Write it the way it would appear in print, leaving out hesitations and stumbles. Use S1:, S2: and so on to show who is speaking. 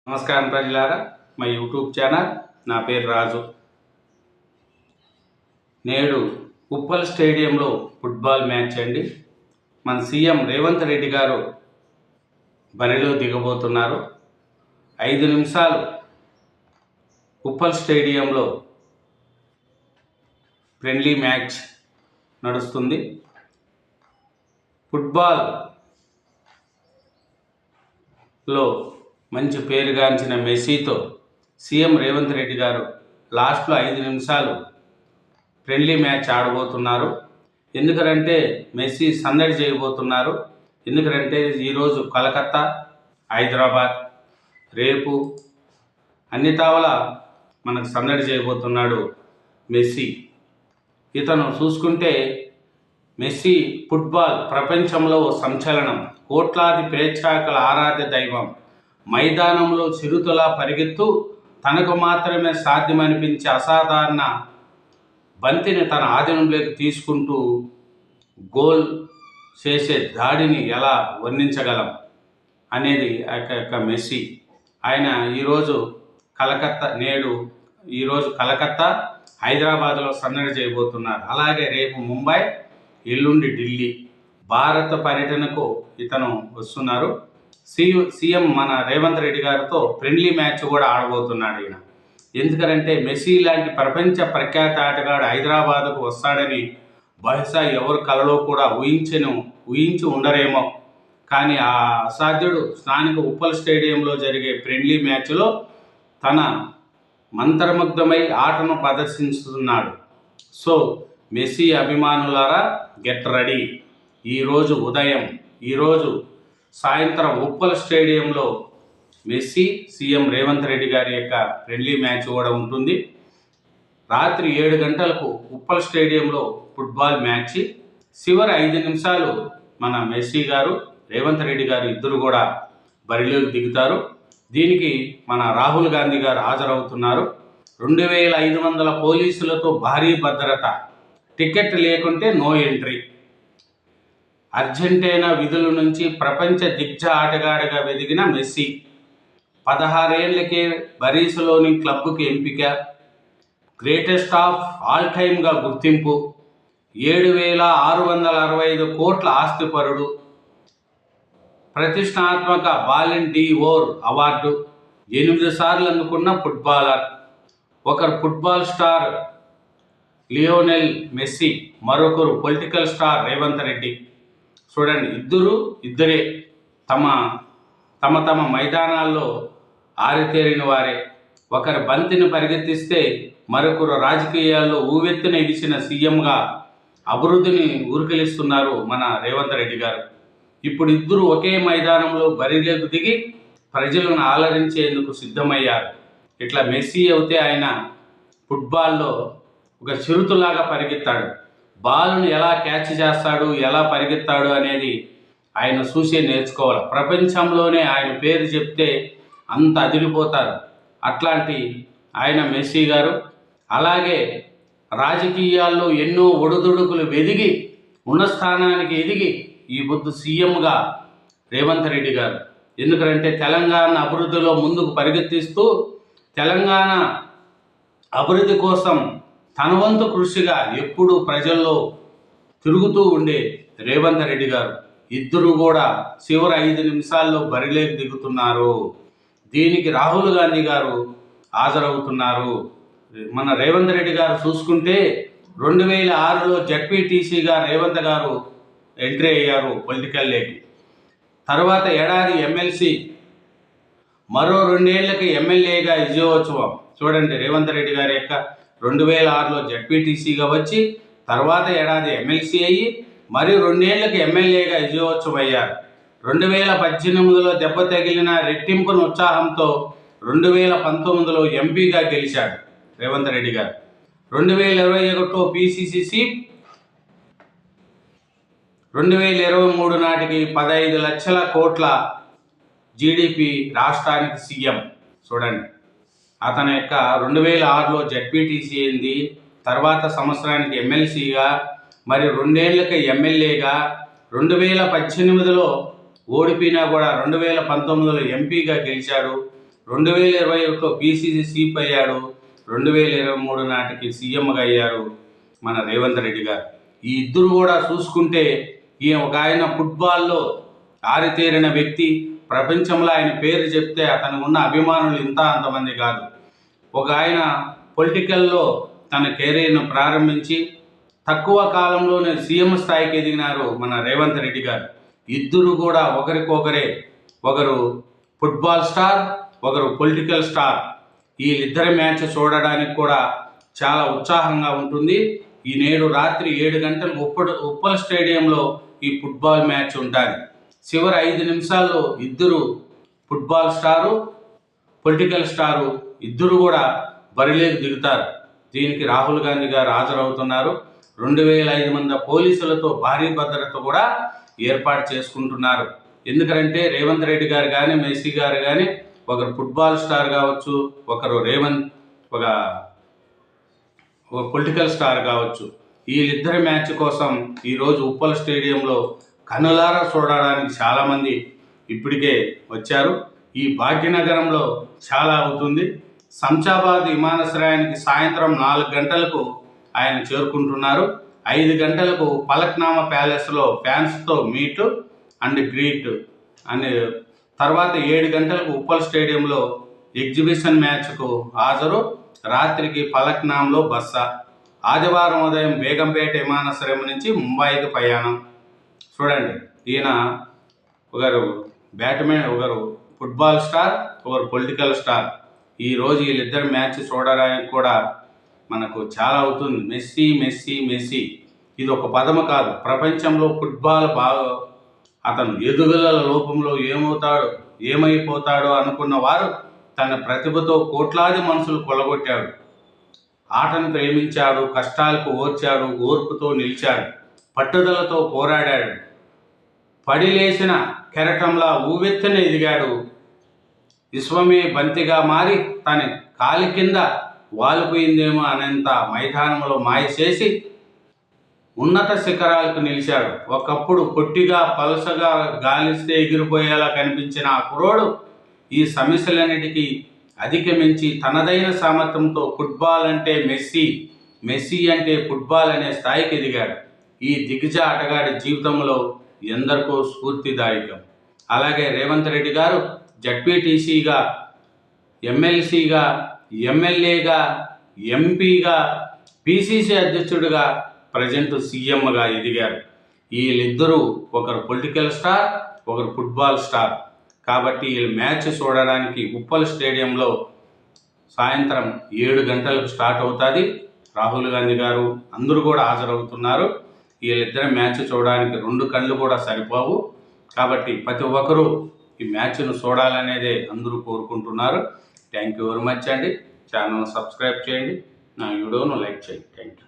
S1: నమస్కారం ప్రజలారా, మా యూట్యూబ్ ఛానల్. నా పేరు రాజు. నేడు ఉప్పల్ స్టేడియంలో ఫుట్బాల్ మ్యాచ్ అండి. మన సీఎం రేవంత్ రెడ్డి గారు బరిలో దిగబోతున్నారు. 5 నిమిషాలు ఉప్పల్ స్టేడియంలో ఫ్రెండ్లీ మ్యాచ్ నడుస్తుంది. ఫుట్బాల్లో మంచి పేరుగాంచిన మెస్సీతో సీఎం రేవంత్ రెడ్డి గారు లాస్ట్లో 5 నిమిషాలు ఫ్రెండ్లీ మ్యాచ్ ఆడబోతున్నారు. ఎందుకంటే మెస్సీ సందడి చేయబోతున్నారు. ఎందుకంటే ఈరోజు కలకత్తా, హైదరాబాద్, రేపు అన్ని తావల మనకు సందడి చేయబోతున్నాడు మెస్సీ. ఇతను చూసుకుంటే మెస్సీ ఫుట్బాల్ ప్రపంచంలో సంచలనం, కోట్లాది ప్రేక్షకుల ఆరాధ్య దైవం. మైదానంలో చిరుతలా పరిగెత్తు తనకు మాత్రమే సాధ్యమనిపించే అసాధారణ బంతిని తన ఆధీనంలోకి తీసుకుంటూ గోల్ చేసే దాడిని ఎలా వర్ణించగలం అనేది మెస్సీ. ఆయన ఈరోజు కలకత్తా, హైదరాబాద్లో సందడి చేయబోతున్నారు. అలాగే రేపు ముంబై, ఎల్లుండి ఢిల్లీ భారత పర్యటనకు ఇతను వస్తున్నారు. సీఎం మన రేవంత్ రెడ్డి గారితో ఫ్రెండ్లీ మ్యాచ్ కూడా ఆడబోతున్నాడు ఈయన. ఎందుకంటే మెస్సీ లాంటి ప్రపంచ ప్రఖ్యాత ఆటగాడు హైదరాబాద్కు వస్తాడని బహుశా ఎవరు కలలో కూడా ఊహించి ఉండరేమో. కానీ ఆ అసాధ్యుడు స్థానిక ఉప్పల్ స్టేడియంలో జరిగే ఫ్రెండ్లీ మ్యాచ్లో తన మంత్రముగ్ధమై ఆటను ప్రదర్శిస్తున్నాడు. సో మెస్సీ అభిమానులారా, గెట్ రెడీ. ఈరోజు సాయంత్రం ఉప్పల్ స్టేడియంలో మెస్సీ, సీఎం రేవంత్ రెడ్డి గారి యొక్క ఫ్రెండ్లీ మ్యాచ్ కూడా ఉంటుంది. రాత్రి 7 గంటలకు ఉప్పల్ స్టేడియంలో ఫుట్బాల్ మ్యాచ్. చివరి 5 నిమిషాలు మన మెస్సీ గారు, రేవంత్ రెడ్డి గారు ఇద్దరు కూడా బరిలోకి దిగుతారు. దీనికి మన రాహుల్ గాంధీ గారు హాజరవుతున్నారు. 2500 పోలీసులతో భారీ భద్రత, టికెట్ లేకుంటే నో ఎంట్రీ. అర్జెంటీనా విధుల నుంచి ప్రపంచ దిగ్గజ ఆటగాడిగా ఎదిగిన మెస్సీ 16 ఏళ్లకే బరీస్లోని క్లబ్కి ఎంపిక, గ్రేటెస్ట్ ఆఫ్ ఆల్ టైమ్గా గుర్తింపు, 7,665 కోట్ల ఆస్తిపరుడు, ప్రతిష్టాత్మక బాలన్ డి ఓర్ అవార్డు, 8 సార్లు అందుకున్న ఫుట్బాలర్. ఒకరు ఫుట్బాల్ స్టార్ లియోనెల్ మెస్సీ, మరొకరు పొలిటికల్ స్టార్ రేవంత్ రెడ్డి. చూడండి, ఇద్దరే తమ మైదానాల్లో ఆరితేరిన వారే. ఒకరు బంతిని పరిగెత్తిస్తే మరొకరు రాజకీయాల్లో ఊవెత్తున ఎగిసిన సీఎంగా అభివృద్ధిని ఊరికెలిస్తున్నారు మన రేవంత్ రెడ్డి గారు. ఇప్పుడు ఇద్దరు ఒకే మైదానంలో బరిలోకి దిగి ప్రజలను ఆలరించేందుకు సిద్ధమయ్యారు. ఇట్లా మెస్సీ అయితే ఆయన ఫుట్బాల్లో ఒక చిరుతులాగా పరిగెత్తాడు. బాలును ఎలా క్యాచ్ చేస్తాడు, ఎలా పరిగెత్తాడు అనేది ఆయన చూసే నేర్చుకోవాలి. ప్రపంచంలోనే ఆయన పేరు చెప్తే అంత అదిరిపోతారు. అట్లాంటి ఆయన మెస్సీ గారు. అలాగే రాజకీయాల్లో ఎన్నో ఒడుదుడుకులు ఎదిగి ఉన్న స్థానానికి ఎదిగి ఈ పొద్దు సీఎంగా రేవంత్ రెడ్డి గారు. ఎందుకంటే తెలంగాణ అభివృద్ధిలో ముందుకు పరిగెత్తిస్తూ తెలంగాణ అభివృద్ధి కోసం తన వంతు కృషిగా ఎప్పుడూ ప్రజల్లో తిరుగుతూ ఉండే రేవంత్ రెడ్డి గారు ఇద్దరు కూడా చివరి 5 నిమిషాల్లో బరిలోకి దిగుతున్నారు. దీనికి రాహుల్ గాంధీ గారు హాజరవుతున్నారు. మన రేవంత్ రెడ్డి గారు చూసుకుంటే 2006లో జడ్పీటీసీగా రేవంత్ గారు ఎంట్రీ అయ్యారు పొలిటికల్ లేకి. తర్వాత ఏడాది ఎమ్మెల్సీ, మరో 2 ఏళ్లకి ఎమ్మెల్యేగా విజయోత్సవం. చూడండి, రేవంత్ రెడ్డి గారి యొక్క 2006లో జడ్పీటీసీగా వచ్చి తర్వాత ఏడాది ఎమ్మెల్సీ అయ్యి మరి 2 ఏళ్లకి ఎమ్మెల్యేగా విజయోత్సవం అయ్యారు. 2018లో దెబ్బ తగిలిన రెట్టింపున ఉత్సాహంతో 2019లో ఎంపీగా గెలిచాడు రేవంత్ రెడ్డి గారు. 2021లో పీసీసీ చీఫ్, 2023 నాటికి 15 లక్షల కోట్ల జీడిపి రాష్ట్రానికి సీఎం. చూడండి, అతని యొక్క 2006లో జడ్పీటీసీ అయింది, తర్వాత సంవత్సరానికి ఎమ్మెల్సీగా, మరి 2 ఏళ్లకి ఎమ్మెల్యేగా, 2018లో ఓడిపోయినా కూడా 2019లో ఎంపీగా గెలిచాడు. 2021లో పిసిసి చీఫ్ అయ్యాడు. 2023 నాటికి సీఎంగా అయ్యారు మన రేవంత్ రెడ్డి గారు. ఈ ఇద్దరు కూడా చూసుకుంటే ఒక ఆయన ఫుట్బాల్లో ఆరితేరిన వ్యక్తి. ప్రపంచంలో ఆయన పేరు చెప్తే అతనికి ఉన్న అభిమానులు అంతమంది కాదు. ఒక ఆయన పొలిటికల్లో తన కెరీర్ను ప్రారంభించి తక్కువ కాలంలోనే సీఎం స్థాయికి ఎదిగినారు మన రేవంత్ రెడ్డి గారు. ఇద్దరు కూడా ఒకరికొకరే, ఒకరు ఫుట్బాల్ స్టార్, ఒకరు పొలిటికల్ స్టార్. వీళ్ళిద్దరి మ్యాచ్ చూడడానికి కూడా చాలా ఉత్సాహంగా ఉంటుంది. ఈ నేడు రాత్రి 7 గంటలకు ఉప్పల్ స్టేడియంలో ఈ ఫుట్బాల్ మ్యాచ్ ఉంటుంది. చివరి 5 నిమిషాల్లో ఇద్దరు ఫుట్బాల్ స్టారు, పొలిటికల్ స్టారు ఇద్దరు కూడా బరిలోకి దిగుతారు. దీనికి రాహుల్ గాంధీ గారు హాజరవుతున్నారు. 2500 మంది పోలీసులతో భారీ భద్రత కూడా ఏర్పాటు చేసుకుంటున్నారు. ఎందుకంటే రేవంత్ రెడ్డి గారు కానీ, మెస్సీ గారు కానీ, ఒకరు ఫుట్బాల్ స్టార్ కావచ్చు, ఒకరు ఒక పొలిటికల్ స్టార్ కావచ్చు. వీళ్ళిద్దరి మ్యాచ్ కోసం ఈరోజు ఉప్పల్ స్టేడియంలో కనులారా చూడడానికి చాలామంది ఇప్పటికే వచ్చారు. ఈ భాగ్యనగరంలో చాలా అవుతుంది. శంషాబాద్ విమానాశ్రయానికి సాయంత్రం 4 గంటలకు ఆయన చేరుకుంటున్నారు. 5 గంటలకు పలక్నామా ప్యాలెస్లో ఫ్యాన్స్తో మీట్ అండ్ గ్రీట్ అని, తర్వాత 7 గంటలకు ఉప్పల్ స్టేడియంలో ఎగ్జిబిషన్ మ్యాచ్కు హాజరు. రాత్రికి పలక్నామాలో బస. ఆదివారం ఉదయం బేగంపేట విమానాశ్రయం నుంచి ముంబైకి ప్రయాణం. చూడండి, ఈయన ఒకరు బ్యాట్మెన్, ఒకరు ఫుట్బాల్ స్టార్, ఒకరు పొలిటికల్ స్టార్. ఈరోజు వీళ్ళిద్దరు మ్యాచ్ చూడడానికి కూడా మనకు చాలా అవుతుంది. మెస్సీ మెస్సీ మెస్సీ ఇది ఒక పదము కాదు. ప్రపంచంలో ఫుట్బాల్ బాగా అతను ఎదుగుదల లోపంలో ఏమైపోతాడో అనుకున్న వారు తన ప్రతిభతో కోట్లాది మనసులు కొలగొట్టాడు. ఆటను ప్రేమించాడు, కష్టాలకు ఓర్చాడు, ఓర్పుతో నిలిచాడు, పట్టుదలతో పోరాడాడు, పడిలేసిన కెరటంలా ఊవెత్తున ఎదిగాడు. విశ్వమే బంతిగా మారి తన కాలి కింద వాలిపోయిందేమో అనేంత మైదానంలో మాయ చేసి ఉన్నత శిఖరాలకు నిలిచాడు. ఒకప్పుడు పొట్టిగా పలసగా గాలిస్తే ఎగిరిపోయేలా కనిపించిన ఆ కుర్రోడు ఈ సమస్యలన్నిటికీ అధిగమించి తనదైన సామర్థ్యంతో ఫుట్బాల్ అంటే మెస్సీ, మెస్సీ అంటే ఫుట్బాల్ అనే స్థాయికి ఎదిగాడు. ఈ దిగ్గజ ఆటగాడి జీవితంలో ఎందరికో స్ఫూర్తిదాయకం. అలాగే రేవంత్ రెడ్డి గారు జడ్పీటీసీగా, ఎమ్మెల్సీగా, ఎమ్మెల్యేగా, ఎంపీగా, పిసిసి అధ్యక్షుడిగా, ప్రజెంట్ సీఎంగా ఎదిగారు. వీళ్ళిద్దరూ ఒకరు పొలిటికల్ స్టార్, ఒకరు ఫుట్బాల్ స్టార్. కాబట్టి వీళ్ళు మ్యాచ్ చూడడానికి ఉప్పల్ స్టేడియంలో సాయంత్రం 7 గంటలకు స్టార్ట్ అవుతుంది. రాహుల్ గాంధీ గారు అందరూ కూడా హాజరవుతున్నారు. వీళ్ళిద్దరు మ్యాచ్ చూడడానికి 2 కళ్ళు కూడా సరిపోవు. కాబట్టి ప్రతి ఒక్కరూ ఈ మ్యాచ్ను చూడాలనేదే అందరూ కోరుకుంటున్నారు. థ్యాంక్ యూ వెరీ మచ్ అండి. ఛానల్ సబ్స్క్రైబ్ చేయండి, నా వీడియోను లైక్ చేయండి. Thank you.